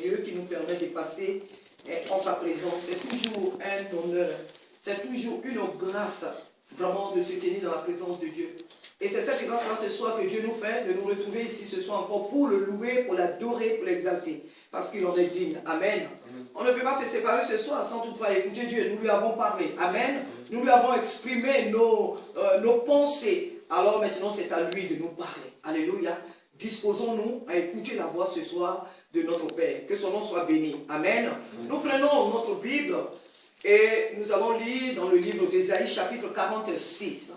Dieu qui nous permet de passer en sa présence. C'est toujours un honneur, c'est toujours une grâce vraiment de se tenir dans la présence de Dieu. Et c'est cette grâce-là ce soir que Dieu nous fait de nous retrouver ici ce soir encore pour le louer, pour l'adorer, pour l'exalter. Parce qu'il en est digne. Amen. On ne peut pas se séparer ce soir sans toutefois écouter Dieu. Nous lui avons parlé. Amen. Nous lui avons exprimé nos pensées. Alors maintenant, c'est à lui de nous parler. Alléluia. Disposons-nous à écouter la voix ce soir de notre Père. Que son nom soit béni. Amen. Nous prenons notre Bible et nous allons lire dans le livre d'Ésaïe chapitre 46.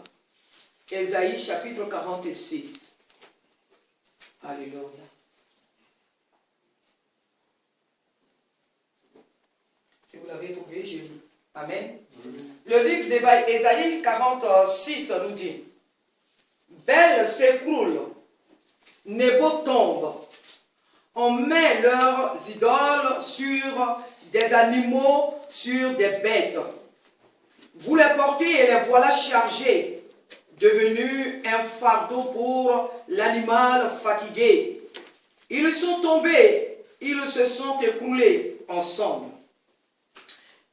Ésaïe chapitre 46. Alléluia. Si vous l'avez trouvé, j'ai lu. Amen. Le livre d'Ésaïe 46 nous dit: Bel s'écroule, Nebo tombe. On met leurs idoles sur des animaux, sur des bêtes. Vous les portez et les voilà chargés, devenus un fardeau pour l'animal fatigué. Ils sont tombés, ils se sont écroulés ensemble.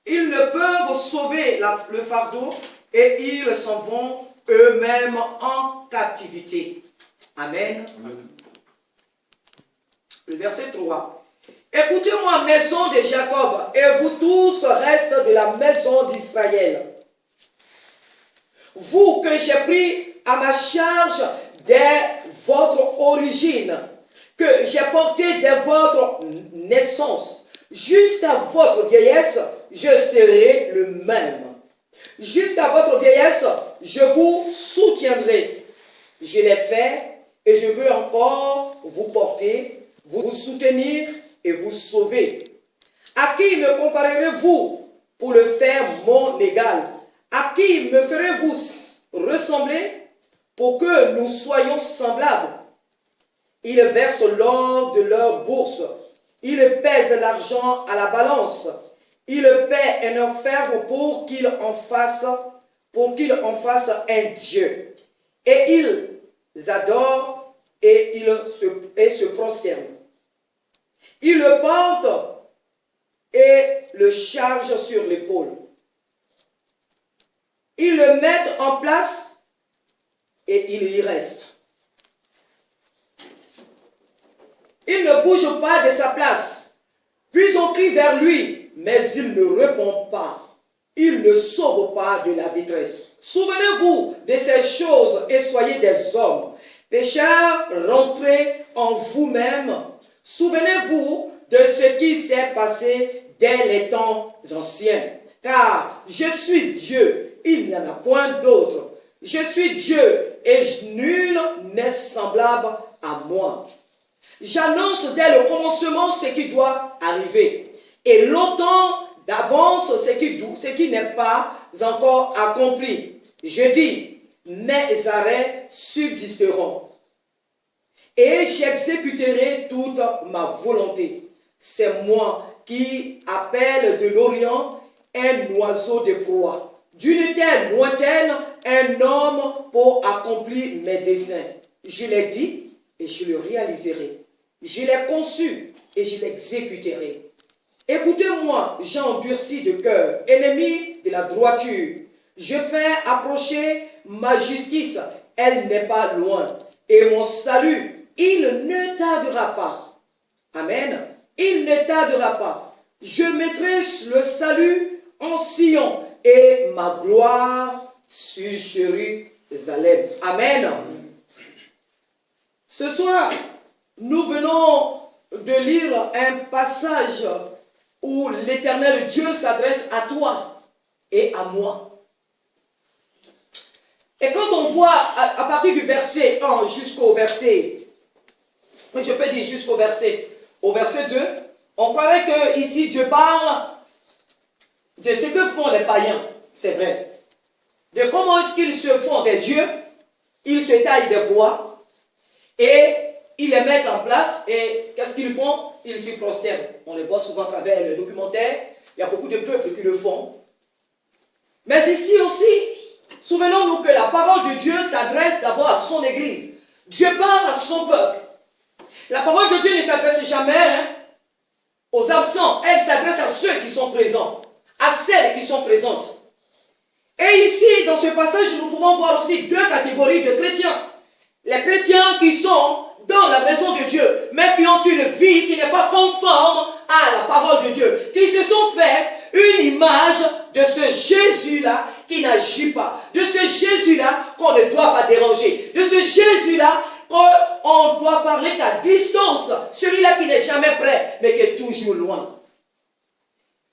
Ils ne peuvent sauver le fardeau et ils s'en vont eux-mêmes en captivité. Amen. Amen. Le verset 3. Écoutez-moi, maison de Jacob, et vous tous, restes de la maison d'Israël. Vous que j'ai pris à ma charge dès votre origine, que j'ai porté dès votre naissance, jusqu'à votre vieillesse, je serai le même. Jusqu'à votre vieillesse, je vous soutiendrai. Je l'ai fait et je veux encore vous porter, vous soutenir et vous sauver. À qui me comparerez-vous pour le faire mon égal? À qui me ferez-vous ressembler pour que nous soyons semblables? Ils versent l'or de leur bourse. Ils pèsent l'argent à la balance. Ils paient un orfèvre pour qu'il en fasse un Dieu. Et ils adorent et se prosternent. Ils le portent et le chargent sur l'épaule. Ils le mettent en place et il y reste. Il ne bouge pas de sa place. Puis on crie vers lui, mais il ne répond pas. Il ne sauve pas de la détresse. Souvenez-vous de ces choses et soyez des hommes. Pécheurs, rentrez en vous-même. Souvenez-vous de ce qui s'est passé dès les temps anciens. Car je suis Dieu, il n'y en a point d'autre. Je suis Dieu et nul n'est semblable à moi. J'annonce dès le commencement ce qui doit arriver. Et longtemps d'avance ce qui n'est pas encore accompli. Je dis, mes arrêts subsisteront. Et j'exécuterai toute ma volonté. C'est moi qui appelle de l'Orient un oiseau de proie. D'une terre lointaine, un homme pour accomplir mes desseins. Je l'ai dit et je le réaliserai. Je l'ai conçu et je l'exécuterai. Écoutez-moi, gens endurcis de cœur, ennemis de la droiture. Je fais approcher ma justice, elle n'est pas loin. Et mon salut, il ne tardera pas. Amen. Il ne tardera pas. Je mettrai le salut en Sion et ma gloire sur Jérusalem. Amen. Ce soir, nous venons de lire un passage où l'Éternel Dieu s'adresse à toi et à moi. Et quand on voit à partir du verset 1 jusqu'au verset, je peux dire jusqu'au verset 2, on croirait que ici Dieu parle de ce que font les païens, c'est vrai. De comment est-ce qu'ils se font des dieux, ils se taillent des bois et ils les mettent en place et qu'est-ce qu'ils font? Ils se prosternent. On les voit souvent à travers les documentaires, il y a beaucoup de peuples qui le font. Mais ici aussi, souvenons-nous que la parole de Dieu s'adresse d'abord à son Église. Dieu parle à son peuple. La parole de Dieu ne s'adresse jamais aux absents, elle s'adresse à ceux qui sont présents, à celles qui sont présentes. Et ici, dans ce passage, nous pouvons voir aussi deux catégories de chrétiens. Les chrétiens qui sont dans la maison de Dieu, mais qui ont une vie qui n'est pas conforme à la parole de Dieu, qui se sont fait une image de ce Jésus-là qui n'agit pas, de ce Jésus-là qu'on ne doit pas déranger, de ce Jésus-là qu'on doit parler qu'à distance, celui-là qui n'est jamais prêt, mais qui est toujours loin.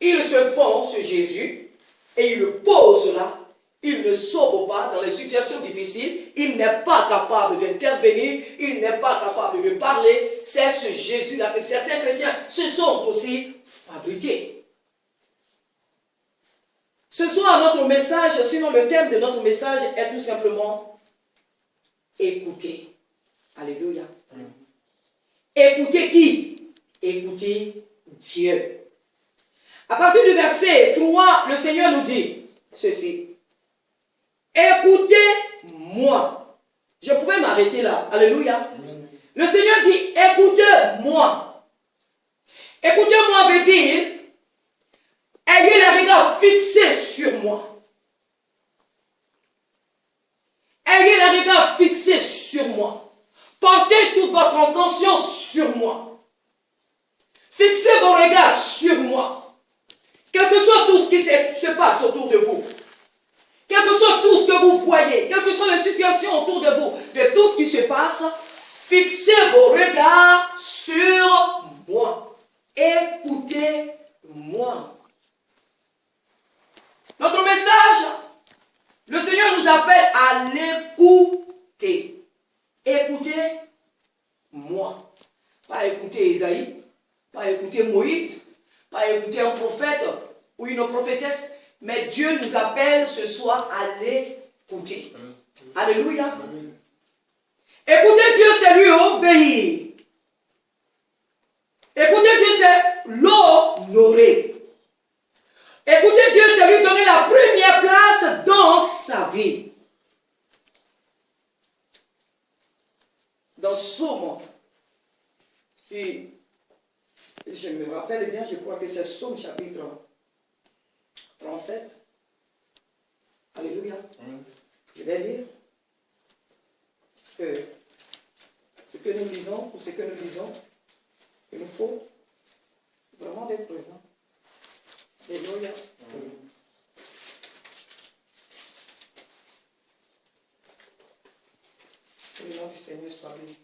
Ils se font ce Jésus et ils le posent là. Il ne sauve pas dans les situations difficiles, il n'est pas capable d'intervenir, il n'est pas capable de parler. C'est ce Jésus-là que certains chrétiens se sont aussi fabriqués. Ce soir, notre message, sinon le thème de notre message est tout simplement écouter. Alléluia. Écoutez qui? Écoutez Dieu. À partir du verset 3, le Seigneur nous dit ceci. Écoutez-moi. Je pouvais m'arrêter là. Alléluia. Le Seigneur dit, écoutez-moi. Écoutez-moi veut dire, ayez le regard fixé sur moi. Ayez le regard fixé sur moi. Portez toute votre attention sur moi. Fixez vos regards sur moi. Quel que soit tout ce qui se passe autour de vous. Quel que soit tout ce que vous voyez, quelles que soient les situations autour de vous, de tout ce qui se passe, fixez vos regards sur moi. Écoutez-moi. Notre message, le Seigneur nous appelle à l'écouter. Écoutez-moi. Pas écouter Isaïe, pas écouter Moïse, pas écouter un prophète ou une prophétesse. Mais Dieu nous appelle ce soir à l'écouter. Alléluia. Écouter Dieu, c'est lui obéir. Écouter Dieu, c'est l'honorer. Écouter Dieu, c'est lui donner la première place dans sa vie. Dans Psaume, si je me rappelle bien, je crois que c'est Psaume chapitre 37. Alléluia. Je vais lire. Parce que ce que nous lisons, pour ce que nous lisons, il nous faut vraiment des preuves. Alléluia. Que le nom du Seigneur soit béni.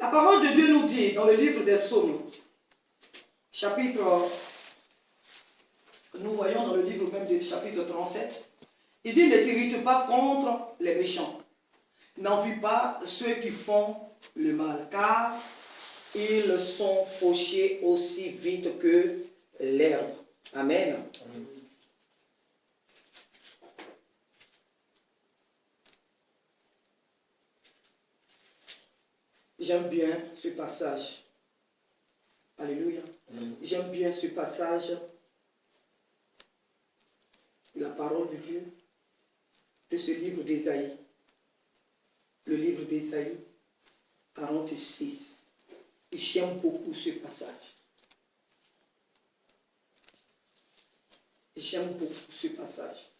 La parole de Dieu nous dit dans le livre des Psaumes, chapitre, nous voyons dans le livre même du chapitre 37, il dit, ne t'irrite pas contre les méchants, n'envie pas ceux qui font le mal, car ils sont fauchés aussi vite que l'herbe. Amen. Amen. J'aime bien ce passage. Alléluia. J'aime bien ce passage de la parole de Dieu, de ce livre d'Ésaïe. Le livre d'Ésaïe 46. J'aime beaucoup ce passage. J'aime beaucoup ce passage.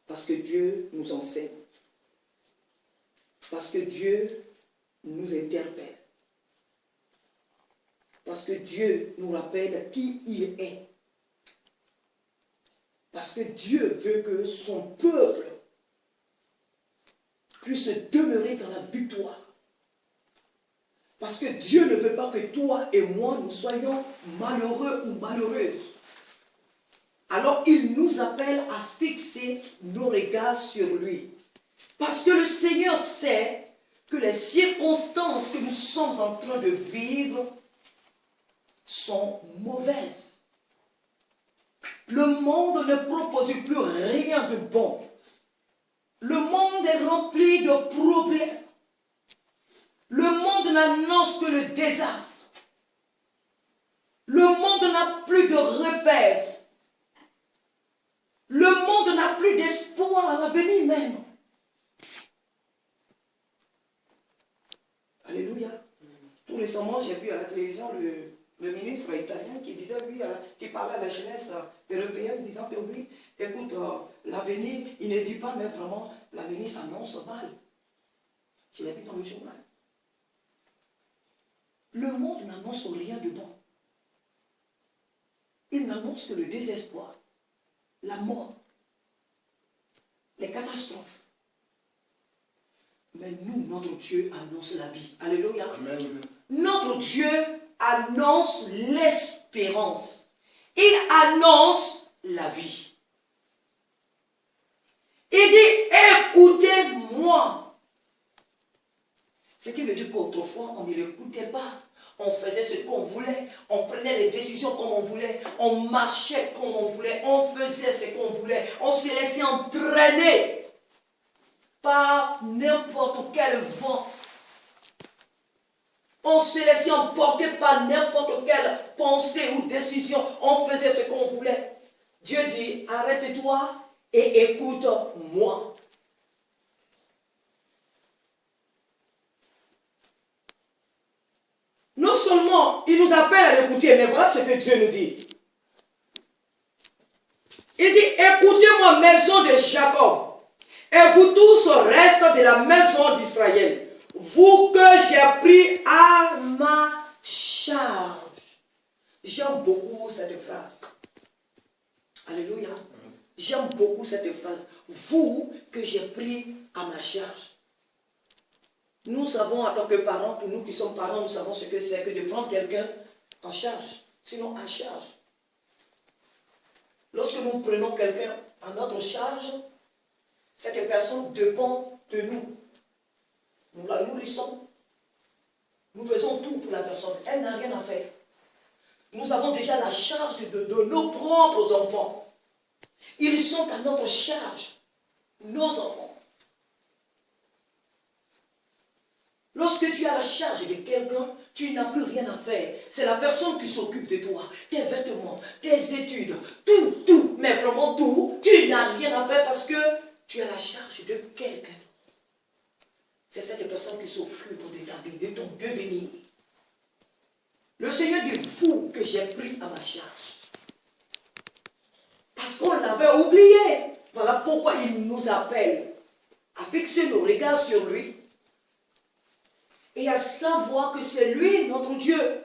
Parce que Dieu nous enseigne. Parce que Dieu nous interpelle. Parce que Dieu nous rappelle qui il est. Parce que Dieu veut que son peuple puisse demeurer dans la victoire. Parce que Dieu ne veut pas que toi et moi nous soyons malheureux ou malheureuses. Alors il nous appelle à fixer nos regards sur lui. Parce que le Seigneur sait que les circonstances que nous sommes en train de vivre sont mauvaises. Le monde ne propose plus rien de bon. Le monde est rempli de problèmes. Le monde n'annonce que le désastre. Le monde n'a plus de repères. l'avenir même. Alléluia. Tout récemment, j'ai vu à la télévision le ministre italien qui disait, oui, qui parlait à la jeunesse européenne, disant que oui, écoute, l'avenir, il ne dit pas, mais vraiment, l'avenir s'annonce mal. Je l'ai vu dans le journal. Le monde n'annonce rien de bon. Il n'annonce que le désespoir, la mort, les catastrophes. Mais nous, notre Dieu annonce la vie. Alléluia. Amen. Notre Dieu annonce l'espérance. Il annonce la vie. Il dit, écoutez-moi. Ce qui veut dire qu'autrefois, on ne l'écoutait pas. On faisait ce qu'on voulait. On prenait les décisions comme on voulait. On marchait comme on voulait. On faisait ce qu'on voulait. On se laissait entraîner par n'importe quel vent. On se laissait emporter par n'importe quelle pensée ou décision. On faisait ce qu'on voulait. Dieu dit, arrête-toi et écoute-moi. Non seulement il nous appelle à l'écouter, mais voilà ce que Dieu nous dit. Il dit, écoutez-moi, maison de Jacob, et vous tous, reste de la maison d'Israël, vous que j'ai pris à ma charge. J'aime beaucoup cette phrase. Alléluia. J'aime beaucoup cette phrase. Vous que j'ai pris à ma charge. Nous savons, en tant que parents, pour nous qui sommes parents, nous savons ce que c'est que de prendre quelqu'un en charge. Sinon, en charge. Lorsque nous prenons quelqu'un en notre charge, cette personne dépend de nous. Nous la nourrissons. Nous faisons tout pour la personne. Elle n'a rien à faire. Nous avons déjà la charge de nos propres enfants. Ils sont à notre charge. Nos enfants. Lorsque tu as la charge de quelqu'un, tu n'as plus rien à faire. C'est la personne qui s'occupe de toi, tes vêtements, tes études, tout, mais vraiment tout. Tu n'as rien à faire parce que tu as la charge de quelqu'un. C'est cette personne qui s'occupe de ta vie, de ton devenir. Le Seigneur dit, vous que j'ai pris à ma charge. Parce qu'on l'avait oublié. Voilà pourquoi il nous appelle à fixer nos regards sur lui. Et à savoir que c'est lui, notre Dieu.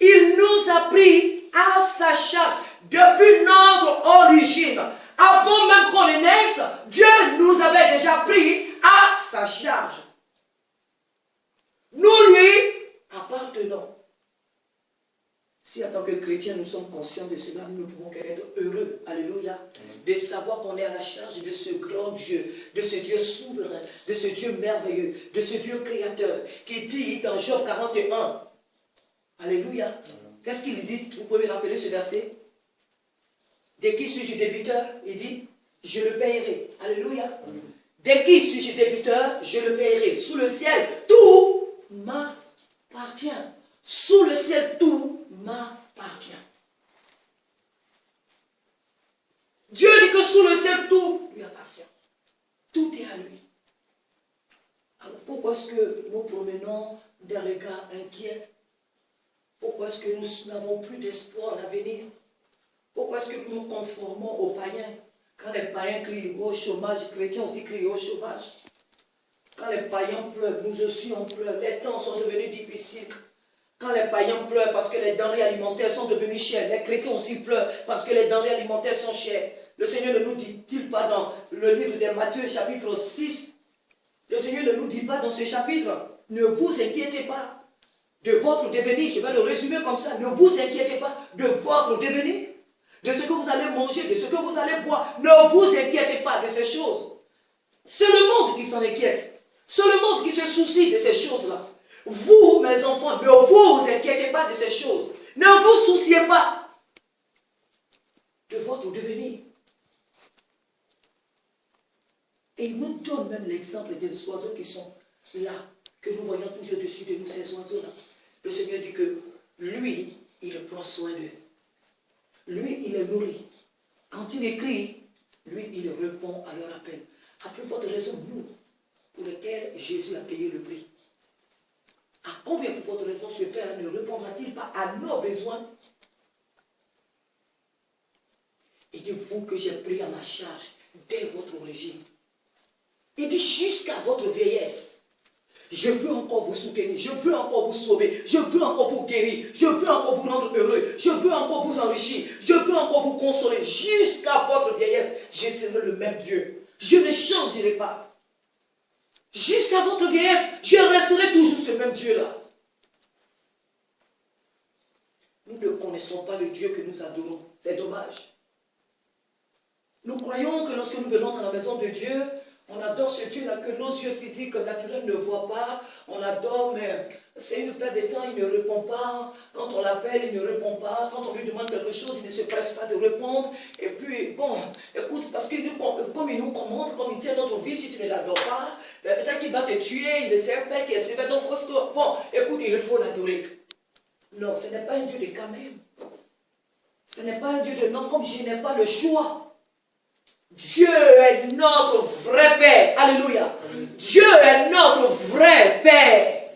Il nous a pris à sa charge depuis notre origine. Avant même qu'on ne naisse, Dieu nous avait déjà pris à sa charge. Nous lui appartenons. Si en tant que chrétiens nous sommes conscients de cela, nous ne pouvons qu'être heureux, alléluia, de savoir qu'on est à la charge de ce grand Dieu, de ce Dieu souverain, de ce Dieu merveilleux, de ce Dieu créateur, qui dit dans Job 41, alléluia, qu'est-ce qu'il dit? Vous pouvez rappeler ce verset? De qui suis-je débiteur? Il dit, je le paierai, alléluia. De qui suis-je débiteur? Je le paierai. Sous le ciel, tout m'appartient. Sous le ciel, tout m'appartient. Dieu dit que sous le ciel, tout lui appartient. Tout est à lui. Alors pourquoi est-ce que nous promenons des regards inquiets? Pourquoi est-ce que nous n'avons plus d'espoir à l'avenir? Pourquoi est-ce que nous nous conformons aux païens? Quand les païens crient au chômage, les chrétiens aussi crient au chômage. Quand les païens pleurent, nous aussi on pleure. Les temps sont devenus difficiles. Quand les païens pleurent parce que les denrées alimentaires sont devenues chères, les chrétiens aussi pleurent parce que les denrées alimentaires sont chères. Le Seigneur ne nous dit-il pas dans le livre de Matthieu chapitre 6, le Seigneur ne nous dit pas dans ce chapitre, ne vous inquiétez pas de votre devenir. Je vais le résumer comme ça. Ne vous inquiétez pas de votre devenir, de ce que vous allez manger, de ce que vous allez boire. Ne vous inquiétez pas de ces choses. C'est le monde qui s'en inquiète. C'est le monde qui se soucie de ces choses-là. Vous, mes enfants, ne vous inquiétez pas de ces choses. Ne vous souciez pas de votre devenir. Et il nous donne même l'exemple des oiseaux qui sont là, que nous voyons toujours dessus de nous, ces oiseaux-là. Le Seigneur dit que lui, il prend soin d'eux. Lui, il les nourrit. Quand il écrit, lui, il répond à leur appel. À plus forte raison, nous, pour lesquels Jésus a payé le prix. À combien plus forte raison ce Père ne répondra-t-il pas à nos besoins? Il dit, vous que j'ai pris à ma charge dès votre origine. Il dit, jusqu'à votre vieillesse, je veux encore vous soutenir, je veux encore vous sauver, je veux encore vous guérir, je veux encore vous rendre heureux, je veux encore vous enrichir, je veux encore vous consoler. Jusqu'à votre vieillesse, je serai le même Dieu. Je ne changerai pas. Jusqu'à votre vieillesse, je resterai toujours ce même Dieu-là. Nous ne connaissons pas le Dieu que nous adorons. C'est dommage. Nous croyons que lorsque nous venons dans la maison de Dieu, on adore ce Dieu-là que nos yeux physiques naturels ne voient pas. On adore, mais c'est une perte de temps, il ne répond pas. Quand on l'appelle, il ne répond pas. Quand on lui demande quelque chose, il ne se presse pas de répondre. Et puis, bon, écoute, parce que comme il nous commande, comme il tient notre vie, si tu ne l'adores pas, peut-être qu'il va te tuer, il ne sait pas qu'il se fait. Donc, bon, écoute, il faut l'adorer. Non, ce n'est pas un Dieu de quand même. Ce n'est pas un Dieu de non, comme je n'ai pas le choix. Dieu est notre vrai Père. Alléluia. Dieu est notre vrai Père.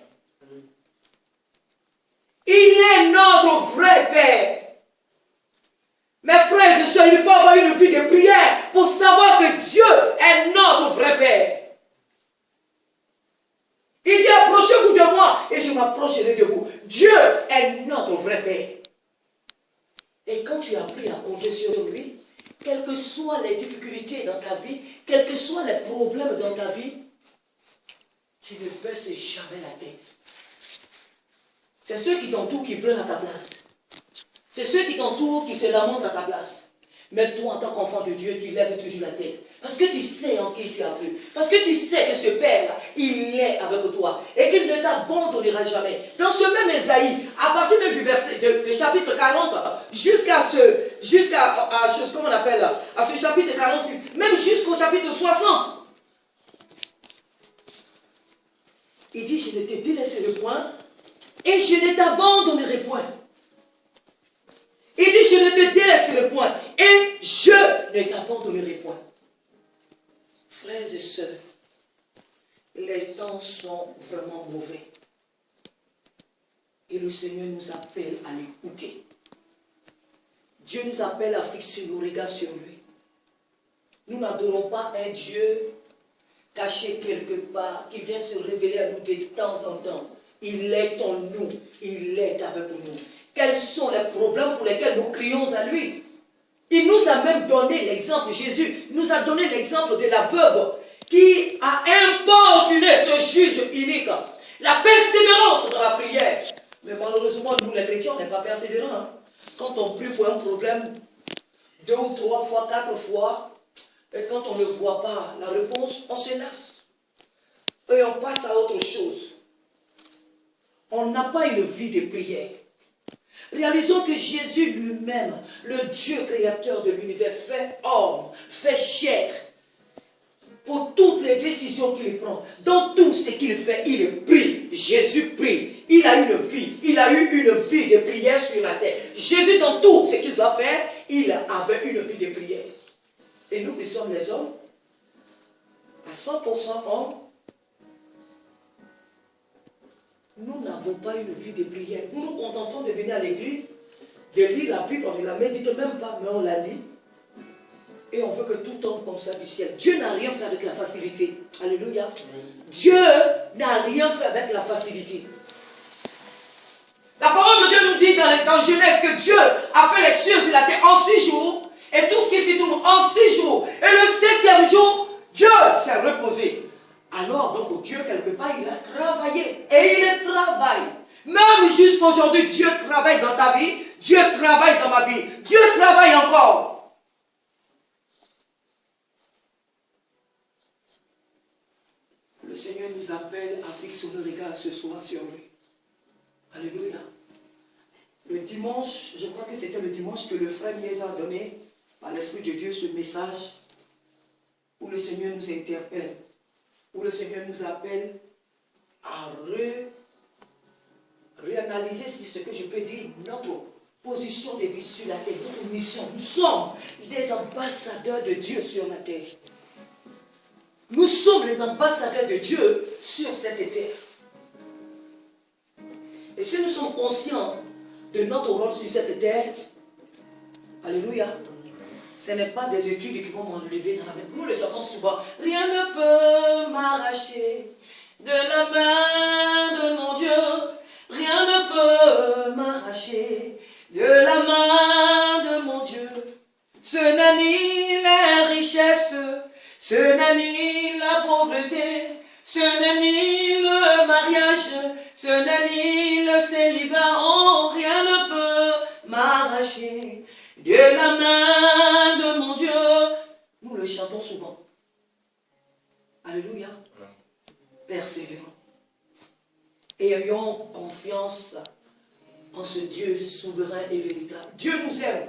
Il est notre vrai Père. Mes frères et sœurs, il faut avoir une vie de prière pour savoir que Dieu est notre vrai Père. Il dit, approchez-vous de moi et je m'approcherai de vous. Dieu est notre vrai Père. Et quand tu as appris à compter sur lui, quelles que soient les difficultés dans ta vie, quels que soient les problèmes dans ta vie, tu ne baisses jamais la tête. C'est ceux qui t'entourent qui pleurent à ta place. C'est ceux qui t'entourent qui se lamentent à ta place. Mais toi, en tant qu'enfant de Dieu, tu lèves toujours la tête. Parce que tu sais en qui tu as cru. Parce que tu sais que ce Père-là, il est avec toi. Et qu'il ne t'abandonnera jamais. Dans ce même Ésaïe, à partir même du verset, du chapitre 40, jusqu'à ce chapitre 46, même jusqu'au chapitre 60, il dit, je ne te délaisserai point et je ne t'abandonnerai point. Il dit, je ne te délaisserai point et je ne t'abandonnerai point. Frères et sœurs, les temps sont vraiment mauvais. Et le Seigneur nous appelle à l'écouter. Dieu nous appelle à fixer nos regards sur lui. Nous n'adorons pas un Dieu caché quelque part, qui vient se révéler à nous de temps en temps. Il est en nous, il est avec nous. Quels sont les problèmes pour lesquels nous crions à lui? Il nous a même donné l'exemple, Jésus nous a donné l'exemple de la veuve qui a importuné ce juge unique. La persévérance dans la prière. Mais malheureusement, nous les chrétiens, on n'est pas persévérants. Hein. Quand on prie pour un problème 2 ou 3 fois, 4 fois, et quand on ne voit pas la réponse, on se lasse. Et on passe à autre chose. On n'a pas une vie de prière. Réalisons que Jésus lui-même, le Dieu créateur de l'univers, fait homme, fait chair. Pour toutes les décisions qu'il prend, dans tout ce qu'il fait, il prie. Jésus prie. Il a une vie. Il a eu une vie de prière sur la terre. Jésus, dans tout ce qu'il doit faire, il avait une vie de prière. Et nous qui sommes les hommes, à 100% hommes, nous n'avons pas une vie de prière. Nous nous contentons de venir à l'église, de lire la Bible, on ne la médite même pas, mais on la lit. Et on veut que tout tombe comme ça du ciel. Dieu n'a rien fait avec la facilité. Alléluia. Dieu n'a rien fait avec la facilité. La parole de Dieu nous dit dans Genèse que Dieu a fait les cieux et la terre en 6 jours. Et tout ce qui s'y trouve en 6 jours. Et le 7e jour, Dieu s'est reposé. Alors, donc, Dieu, quelque part, il a travaillé. Et il travaille. Même jusqu'aujourd'hui, Dieu travaille dans ta vie. Dieu travaille dans ma vie. Dieu travaille encore. Le Seigneur nous appelle à fixer nos regards ce soir sur lui. Alléluia. Le dimanche, je crois que c'était le dimanche que le frère Miez a donné par l'Esprit de Dieu ce message où le Seigneur nous interpelle, où le Seigneur nous appelle à réanalyser ce que je peux dire, notre position de vie sur la terre, notre mission. Nous sommes des ambassadeurs de Dieu sur la terre. Nous sommes les ambassadeurs de Dieu sur cette terre. Et si nous sommes conscients de notre rôle sur cette terre, alléluia, ce n'est pas des études qui vont m'enlever dans la main. Nous le chantons souvent. Rien ne peut m'arracher de la main de mon Dieu. Rien ne peut m'arracher de la main de mon Dieu. Ce n'est ni la richesse, ce n'est ni la pauvreté, ce n'est ni le mariage, ce n'est ni le célibat. Oh, rien ne peut m'arracher de la main de mon Dieu. Nous le chantons souvent. Alléluia. Persévérons. Et ayons confiance en ce Dieu souverain et véritable. Dieu nous aime.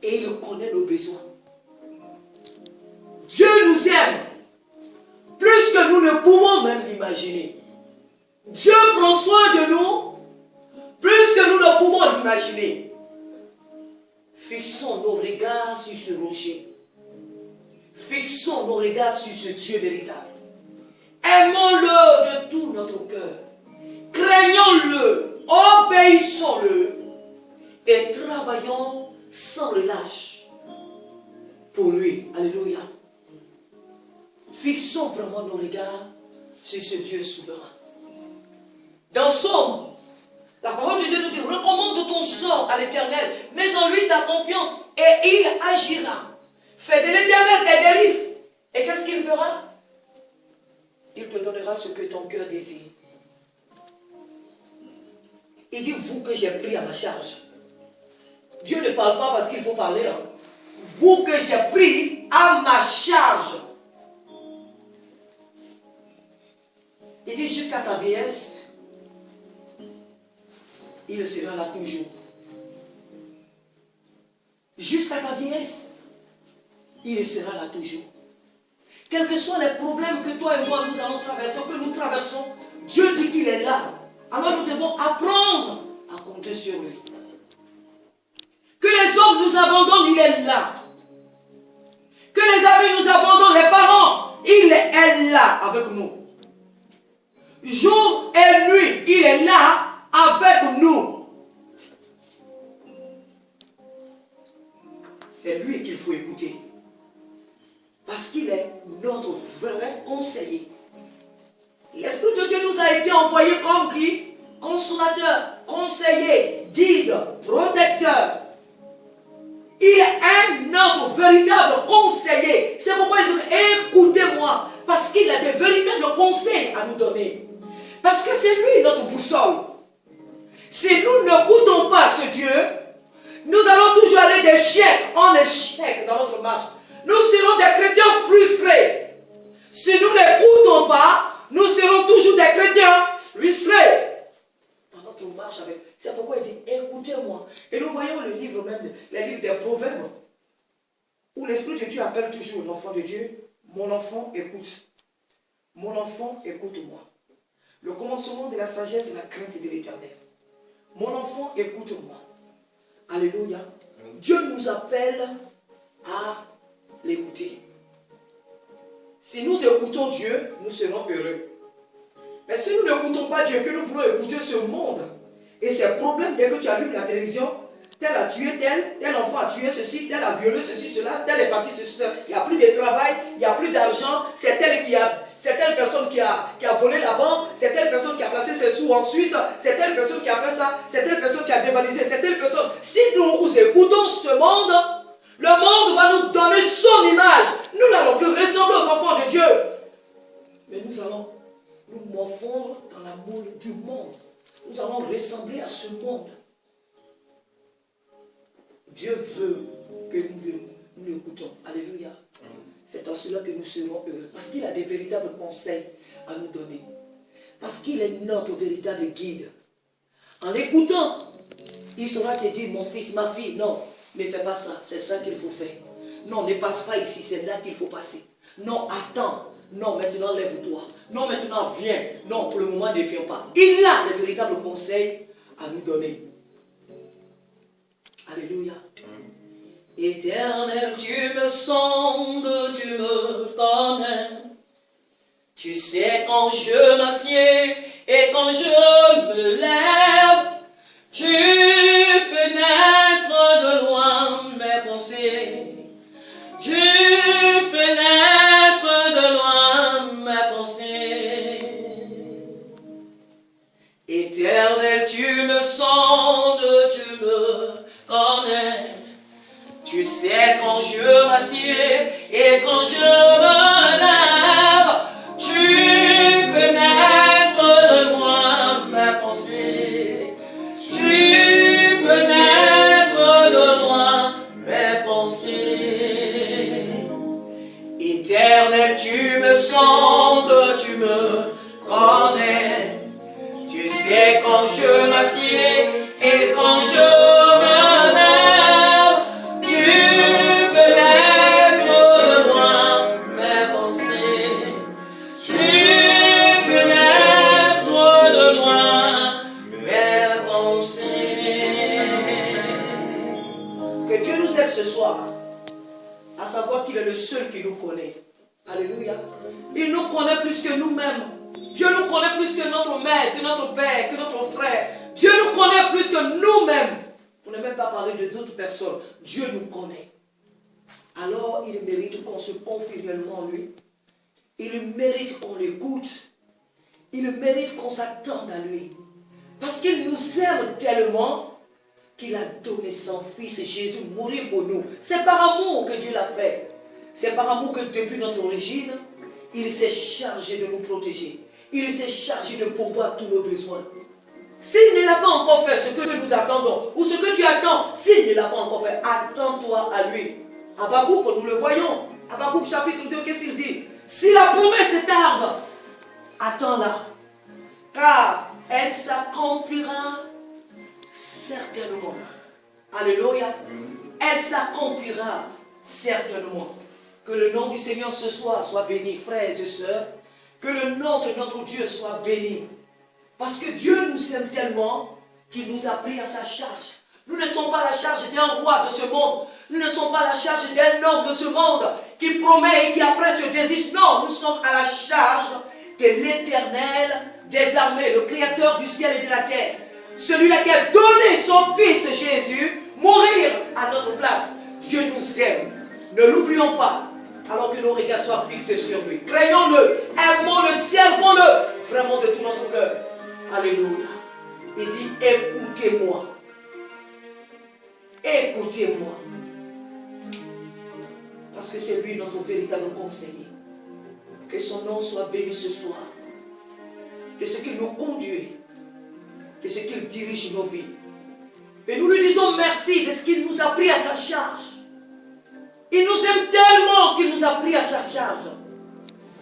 Et il connaît nos besoins. Dieu nous aime. Plus que nous ne pouvons même l'imaginer. Dieu prend soin de nous. Plus que nous ne pouvons l'imaginer. Fixons nos regards sur ce rocher. Fixons nos regards sur ce Dieu véritable. Aimons-le de tout notre cœur. Craignons-le. Obéissons-le. Et travaillons sans relâche pour lui. Alléluia. Fixons vraiment nos regards sur ce Dieu souverain. Dans Somme, la parole de Dieu nous dit, recommande ton sort à l'Éternel, mets en lui ta confiance et il agira. Fais de l'Éternel tes délices. Et qu'est-ce qu'il fera? Il te donnera ce que ton cœur désire. Il dit, vous que j'ai pris à ma charge. Dieu ne parle pas parce qu'il faut parler. Hein. Vous que j'ai pris à ma charge. Il dit, jusqu'à ta vieillesse, il sera là toujours. Jusqu'à ta vieillesse, il sera là toujours. Quels que soient les problèmes que toi et moi nous allons traverser, que nous traversons, Dieu dit qu'il est là. Alors nous devons apprendre à compter sur lui. Que les hommes nous abandonnent, il est là. Que les amis nous abandonnent, les parents, il est là avec nous. Jour et nuit, il est là avec nous. C'est lui qu'il faut écouter. Parce qu'il est notre vrai conseiller. L'Esprit de Dieu nous a été envoyé comme qui? Consolateur, conseiller, guide, protecteur. Il est notre véritable conseiller. C'est pourquoi il dit, écoutez-moi. Parce qu'il a des véritables conseils à nous donner. Parce que c'est lui notre boussole. Si nous n'écoutons pas ce Dieu, nous allons toujours aller d'échec en échec dans notre marche. Nous serons des chrétiens frustrés. Si nous n'écoutons pas, nous serons toujours des chrétiens frustrés. Dans notre marche avec. C'est pourquoi il dit, écoutez-moi. Et nous voyons le livre même, les livres des proverbes, où l'Esprit de Dieu appelle toujours l'enfant de Dieu, mon enfant, écoute. Mon enfant, écoute-moi. Le commencement de la sagesse et la crainte de l'Éternel. Mon enfant, écoute-moi. Alléluia. Dieu nous appelle à l'écouter. Si nous écoutons Dieu, nous serons heureux. Mais si nous n'écoutons pas Dieu, que nous voulons écouter ce monde et ses problèmes, dès que tu allumes la télévision, tel a tué tel enfant a tué ceci, tel a violé ceci, cela, tel est parti ceci, cela. Il n'y a plus de travail, il n'y a plus d'argent, c'est telle personne qui a volé la banque, c'est telle personne qui a placé ses sous en Suisse, c'est telle personne qui a fait ça, c'est telle personne qui a dévalisé, c'est telle personne. Si nous écoutons ce monde, le monde va nous donner son image. Nous n'allons plus ressembler aux enfants de Dieu. Mais nous allons nous morfondre dans la moule du monde. Nous allons ressembler à ce monde. Dieu veut que nous l'écoutons. Alléluia. C'est en cela que nous serons heureux. Parce qu'il a des véritables conseils à nous donner. Parce qu'il est notre véritable guide. En l'écoutant, il saura te dire, mon fils, ma fille, non, ne fais pas ça, c'est ça qu'il faut faire. Non, ne passe pas ici, c'est là qu'il faut passer. Non, attends. Non, maintenant lève-toi. Non, maintenant viens. Non, pour le moment ne viens pas. Il a des véritables conseils à nous donner. Alléluia. Éternel, tu me sondes, tu me quand je m'assieds et quand je me lève, tu pénètres de loin mes pensées. Tu pénètres de loin mes pensées. Éternel, tu me sondes, tu me connais. Tu sais quand je m'assieds et quand je me lève, tu pénètres de loin mes pensées. Tu pénètres de loin mes pensées. Éternel, tu me sondes, tu me connais. Tu sais quand je m'assieds et quand je me lève, tu pénètres de loin mes pensées. Tu pénètres de loin mes pensées. Que Dieu nous aide ce soir à savoir qu'il est le seul qui nous connaît. Alléluia. Il nous connaît plus que nous-mêmes. Dieu nous connaît plus que notre mère, que notre père, que notre frère. Dieu nous connaît plus que nous-mêmes. On n'a même pas parlé de d'autres personnes. Dieu nous connaît. Alors, il mérite qu'on se confie réellement en lui. Il mérite qu'on l'écoute. Il mérite qu'on s'attende à lui. Parce qu'il nous aime tellement qu'il a donné son fils Jésus mourir pour nous. C'est par amour que Dieu l'a fait. C'est par amour que depuis notre origine, il s'est chargé de nous protéger. Il s'est chargé de pourvoir tous nos besoins. S'il ne l'a pas encore fait, ce que nous attendons, ou ce que tu attends, s'il ne l'a pas encore fait, attends-toi à lui. Habakkuk, nous le voyons. Habakkuk chapitre 2, qu'est-ce qu'il dit? Si la promesse est tarde, attends-la. Car elle s'accomplira certainement. Alléluia. Elle s'accomplira certainement. Que le nom du Seigneur ce soir soit béni, frères et sœurs. Que le nom de notre Dieu soit béni. Parce que Dieu nous aime tellement qu'il nous a pris à sa charge. Nous ne sommes pas à la charge d'un roi de ce monde. Nous ne sommes pas à la charge d'un homme de ce monde qui promet et qui après se désiste. Non, nous sommes à la charge de l'Éternel des armées, le Créateur du ciel et de la terre. Celui-là qui a donné son Fils Jésus mourir à notre place. Dieu nous aime. Ne l'oublions pas. Alors que nos regards soient fixés sur lui. Craignons-le, aimons-le, servons-le vraiment de tout notre cœur. Alléluia. Il dit, écoutez-moi. Écoutez-moi. Parce que c'est lui notre véritable conseiller. Que son nom soit béni ce soir. De ce qu'il nous conduit. De ce qu'il dirige nos vies. Et nous lui disons merci de ce qu'il nous a pris à sa charge. Il nous aime tellement qu'il nous a pris à sa charge.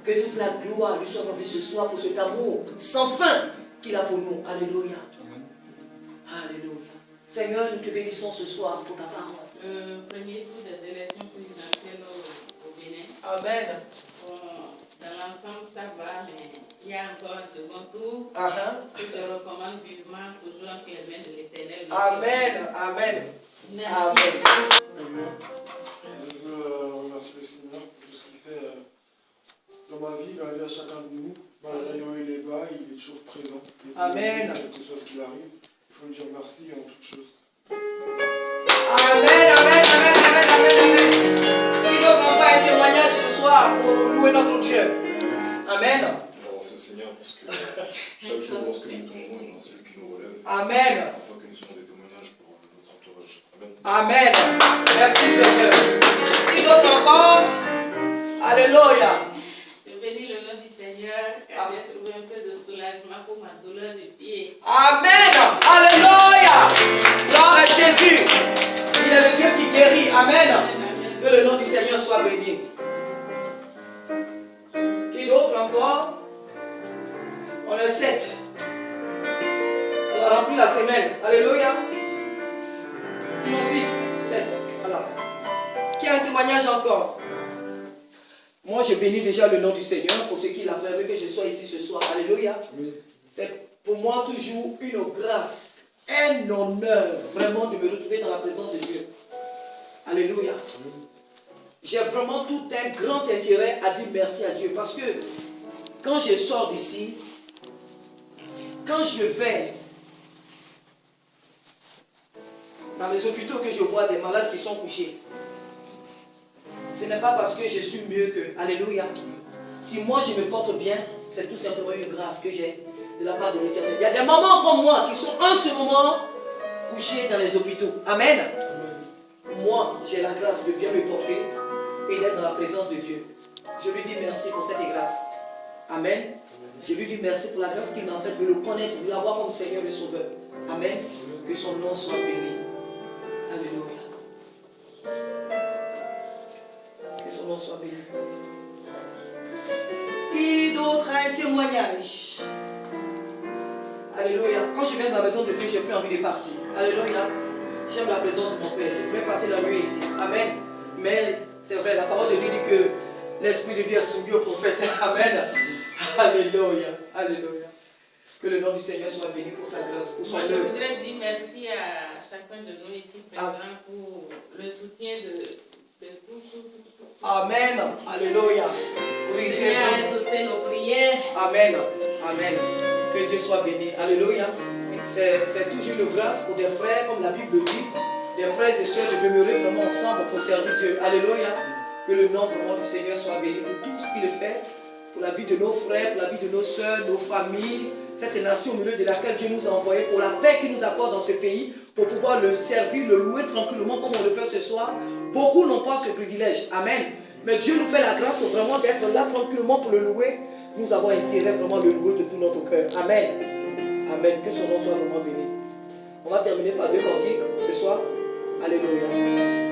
Que toute la gloire lui soit rendue ce soir pour cet amour sans fin qu'il a pour nous. Alléluia. Alléluia. Seigneur, nous te bénissons ce soir pour ta parole. Premier tour des élections présidentielles au Bénin. Amen. Dans l'ensemble, ça va, mais il y a encore un second tour. Je te recommande vivement toujours entre les mains de l'Éternel. Amen. Amen. Merci. Amen. Je veux remercier le Seigneur pour tout ce qu'il fait dans ma vie à chacun de nous. Malgré les hauts et les bas, il est toujours présent. Amen. Quel que soit ce qu'il arrive, il faut lui dire merci en toutes choses. Amen, amen, amen, amen, amen, amen. Qui d'autre n'a pas un témoignage ce soir pour louer notre Dieu? Amen. Merci Seigneur parce que chaque jour lorsque nous tombons, c'est lui qui nous relève. Amen. Afin que nous soyons des témoignages pour notre entourage. Amen. Amen. Merci Seigneur. Qui d'autre encore? Alléluia. Je bénis le nom du Seigneur car j'ai trouvé un peu de soulagement pour ma douleur de pied. Amen. Alléluia. Gloire à Jésus. Il est le Dieu qui guérit. Amen. Que le nom du Seigneur soit béni. Qui d'autre encore? On est 7. On a rempli la semaine. Alléluia. Sinon 6, 7. Voilà. Qui a un témoignage encore? Moi, je bénis déjà le nom du Seigneur pour ce qu'il a permis que je sois ici ce soir. Alléluia. C'est pour moi toujours une grâce, un honneur vraiment de me retrouver dans la présence de Dieu. Alléluia. J'ai vraiment tout un grand intérêt à dire merci à Dieu parce que quand je sors d'ici, quand je vais dans les hôpitaux que je vois des malades qui sont couchés, ce n'est pas parce que je suis mieux que... Alléluia. Si moi je me porte bien, c'est tout simplement une grâce que j'ai de la part de l'Éternel. Il y a des mamans comme moi qui sont en ce moment couchées dans les hôpitaux. Amen. Moi, j'ai la grâce de bien me porter et d'être dans la présence de Dieu. Je lui dis merci pour cette grâce. Amen. Je lui dis merci pour la grâce qu'il m'a faite de le connaître, de l'avoir comme Seigneur et Sauveur. Amen. Que son nom soit béni. Alléluia. Que son nom soit béni. Qui d'autre a un témoignage? Alléluia. Quand je viens dans la maison de Dieu, j'ai plus envie de partir. Alléluia. J'aime la présence de mon Père. Je pourrais passer la nuit ici. Amen. Mais c'est vrai, la parole de Dieu dit que l'Esprit de Dieu est soumis au prophète. Amen. Alléluia. Alléluia. Que le nom du Seigneur soit béni pour sa grâce, pour son œuvre. Je voudrais dire merci à chacun de nous ici présents pour le soutien de tout. Amen. Alléluia. Oui, c'est vrai. Exaucer nos prières. Amen. Amen. Que Dieu soit béni. Alléluia. C'est toujours une grâce pour des frères, comme la Bible dit, des frères et sœurs de demeurer vraiment ensemble pour servir Dieu. Alléluia. Que le nom vraiment du Seigneur soit béni pour tout ce qu'il fait, pour la vie de nos frères, pour la vie de nos sœurs, nos familles, cette nation au milieu de laquelle Dieu nous a envoyés, pour la paix qu'il nous accorde dans ce pays, pour pouvoir le servir, le louer tranquillement comme on le fait ce soir. Beaucoup n'ont pas ce privilège. Amen. Mais Dieu nous fait la grâce vraiment d'être là tranquillement pour le louer. Nous avons intérêt vraiment de le louer de tout notre cœur. Amen. Amen. Que son nom soit vraiment béni. On va terminer par 2 cantiques ce soir. Alléluia.